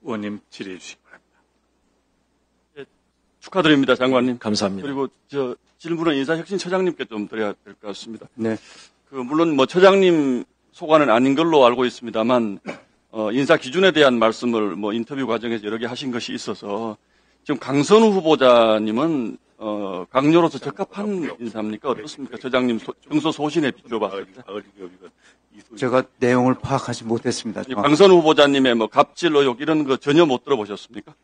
의원님 질의해 주시기 바랍니다. 예, 축하드립니다, 장관님. 감사합니다. 그리고 질문은 인사혁신처장님께 좀 드려야 될 것 같습니다. 네. 물론 처장님 소관은 아닌 걸로 알고 있습니다만 인사 기준에 대한 말씀을 인터뷰 과정에서 여러 개 하신 것이 있어서 지금 강선우 후보자님은 강요로서 적합한 인사입니까? 어떻습니까? 처장님 평소 소신에 비추어 봤을 때. 제가 내용을 파악하지 못했습니다. 강선우 후보자님의 갑질 의혹 이런 거 전혀 못 들어보셨습니까?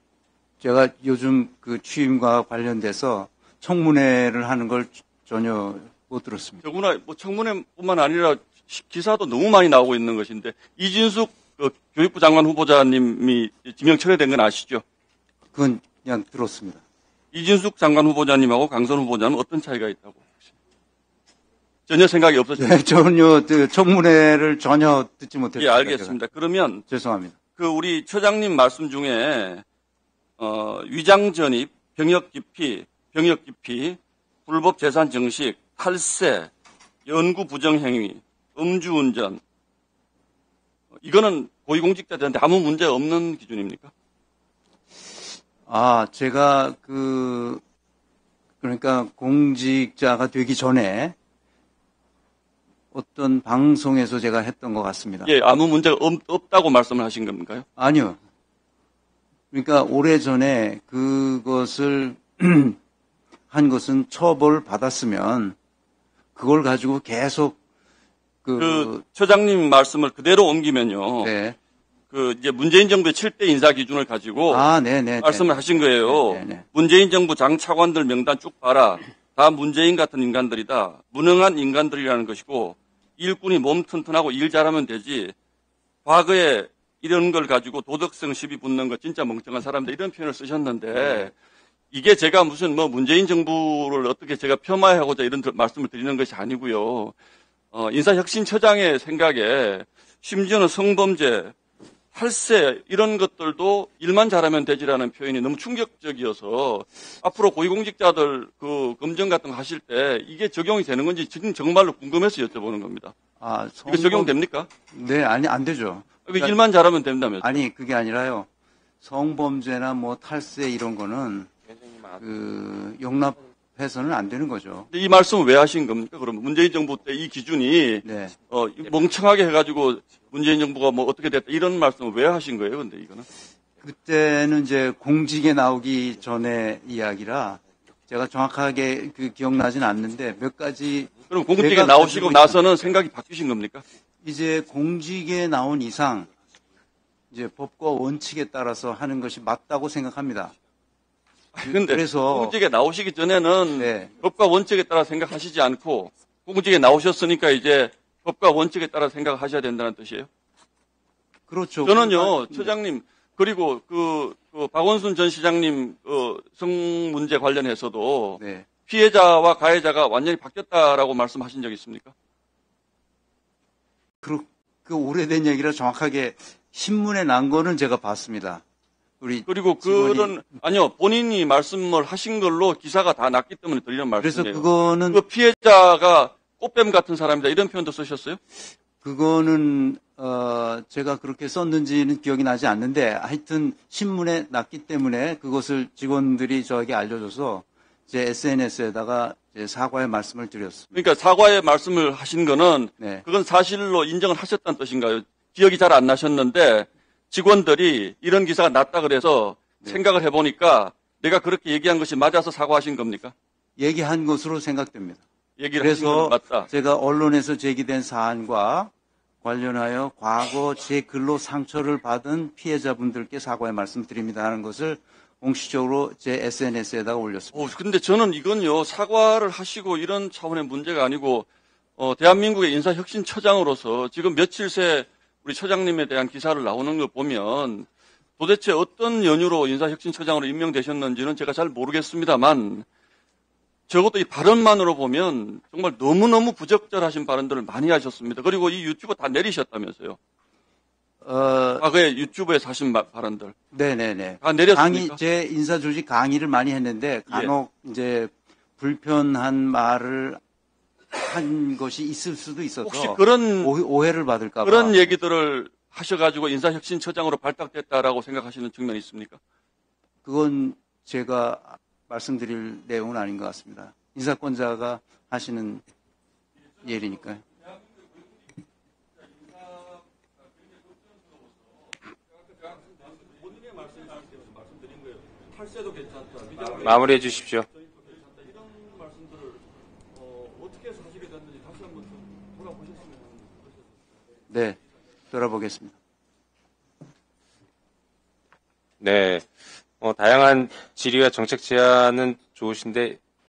제가 요즘 그 취임과 관련돼서 청문회를 하는 걸 전혀 못 들었습니다. 더구나 청문회뿐만 아니라 기사도 너무 많이 나오고 있는 것인데 이진숙 교육부 장관 후보자님이 지명 철회된 건 아시죠? 그건 그냥 들었습니다. 이진숙 장관 후보자님하고 강선 후보자는 어떤 차이가 있다고 보십니까? 전혀 생각이 없으십니까? 네, 전혀 청문회를 전혀 듣지 못했습니다. 예, 알겠습니다. 그러면 죄송합니다. 우리 처장님 말씀 중에 위장 전입, 병역 기피, 불법 재산 증식, 탈세, 연구 부정 행위, 음주운전 이거는 고위공직자들한테 아무 문제 없는 기준입니까? 제가 그러니까 공직자가 되기 전에 어떤 방송에서 제가 했던 것 같습니다. 예, 아무 문제가 없다고 말씀을 하신 건가요? 아니요. 그러니까 오래전에 그것을 한 것은 처벌받았으면 그걸 가지고 계속 처장님 말씀을 그대로 옮기면요. 네. 이제 문재인 정부의 7대 인사 기준을 가지고 네네. 말씀을 하신 거예요. 네네. 문재인 정부 장 차관들 명단 쭉 봐라. 다 문재인 같은 인간들이다. 무능한 인간들이라는 것이고 일꾼이 몸 튼튼하고 일 잘하면 되지. 과거에 이런 걸 가지고 도덕성 시비 붙는 거 진짜 멍청한 사람들 이런 표현을 쓰셨는데 이게 제가 무슨 문재인 정부를 어떻게 제가 폄하하고자 이런 말씀을 드리는 것이 아니고요. 인사혁신처장의 생각에 심지어는 성범죄, 탈세 이런 것들도 일만 잘하면 되지라는 표현이 너무 충격적이어서 앞으로 고위공직자들 검증 같은 거 하실 때 이게 적용이 되는 건지 지금 정말로 궁금해서 여쭤보는 겁니다. 이거 적용됩니까? 네, 안 되죠. 그러니까 일만 잘하면 된다면서요? 아니, 그게 아니라요. 성범죄나 탈세 이런 거는 용납해서는 안 되는 거죠. 근데 이 말씀을 왜 하신 겁니까? 그러면 문재인 정부 때 이 기준이 네. 멍청하게 해가지고 문재인 정부가 어떻게 됐다 이런 말씀을 왜 하신 거예요? 근데 이거는 그때는 이제 공직에 나오기 전에 이야기라 제가 정확하게 기억나진 않는데 몇 가지. 그럼 공직에 나오시고 나서는 생각이 바뀌신 겁니까? 이제 공직에 나온 이상 이제 법과 원칙에 따라서 하는 것이 맞다고 생각합니다. 근데 그래서 공직에 나오시기 전에는 네. 법과 원칙에 따라 생각하시지 않고 공직에 나오셨으니까 이제 법과 원칙에 따라 생각하셔야 된다는 뜻이에요? 그렇죠. 저는요, 처장님, 그리고 박원순 전 시장님 성 문제 관련해서도 네. 피해자와 가해자가 완전히 바뀌었다라고 말씀하신 적 있습니까? 그 오래된 얘기라 정확하게 신문에 난 거는 제가 봤습니다. 그리고 아니요, 본인이 말씀을 하신 걸로 기사가 다 났기 때문에 드리는 말씀이에요. 그래서 그거는 피해자가 꽃뱀 같은 사람이다 이런 표현도 쓰셨어요? 그거는 제가 그렇게 썼는지는 기억이 나지 않는데 하여튼 신문에 났기 때문에 그것을 직원들이 저에게 알려줘서 제 SNS에다가 사과의 말씀을 드렸습니다. 그러니까 사과의 말씀을 하신 거는 네. 그건 사실로 인정을 하셨다는 뜻인가요? 기억이 잘 안 나셨는데 직원들이 이런 기사가 났다 그래서 네. 생각을 해보니까 내가 그렇게 얘기한 것이 맞아서 사과하신 겁니까? 얘기한 것으로 생각됩니다. 얘기를 하신 건 그래서 맞다. 제가 언론에서 제기된 사안과 관련하여 과거 제 글로 상처를 받은 피해자분들께 사과의 말씀드립니다 하는 것을 공식적으로 제 SNS에다가 올렸습니다. 근데 저는 이건요, 사과를 하시고 이런 차원의 문제가 아니고, 대한민국의 인사혁신처장으로서 지금 며칠 새 우리 처장님에 대한 기사를 나오는 걸 보면 도대체 어떤 연유로 인사혁신처장으로 임명되셨는지는 제가 잘 모르겠습니다만 적어도 이 발언만으로 보면 정말 너무너무 부적절하신 발언들을 많이 하셨습니다. 그리고 이 유튜브 다 내리셨다면서요. 과거에 유튜브에서 하신 발언들. 네네네. 다 내렸습니까? 제 인사조직 강의를 많이 했는데 간혹 이제 불편한 말을 한 것이 있을 수도 있어서 혹시 그런 오해를 받을까 봐. 그런 얘기들을 하셔가지고 인사혁신처장으로 발탁됐다라고 생각하시는 측면이 있습니까? 그건 제가 말씀드릴 내용은 아닌 것 같습니다. 인사권자가 하시는 일이니까요. 탈세도 괜찮다. 마무리해 주십시오. 이런 말씀들을 어떻게 해서 하시게 됐는지 다시 한번 좀 돌아보셨으면 하는. 네, 돌아보겠습니다. 네. 다양한 질의와 정책 제안은 좋으신데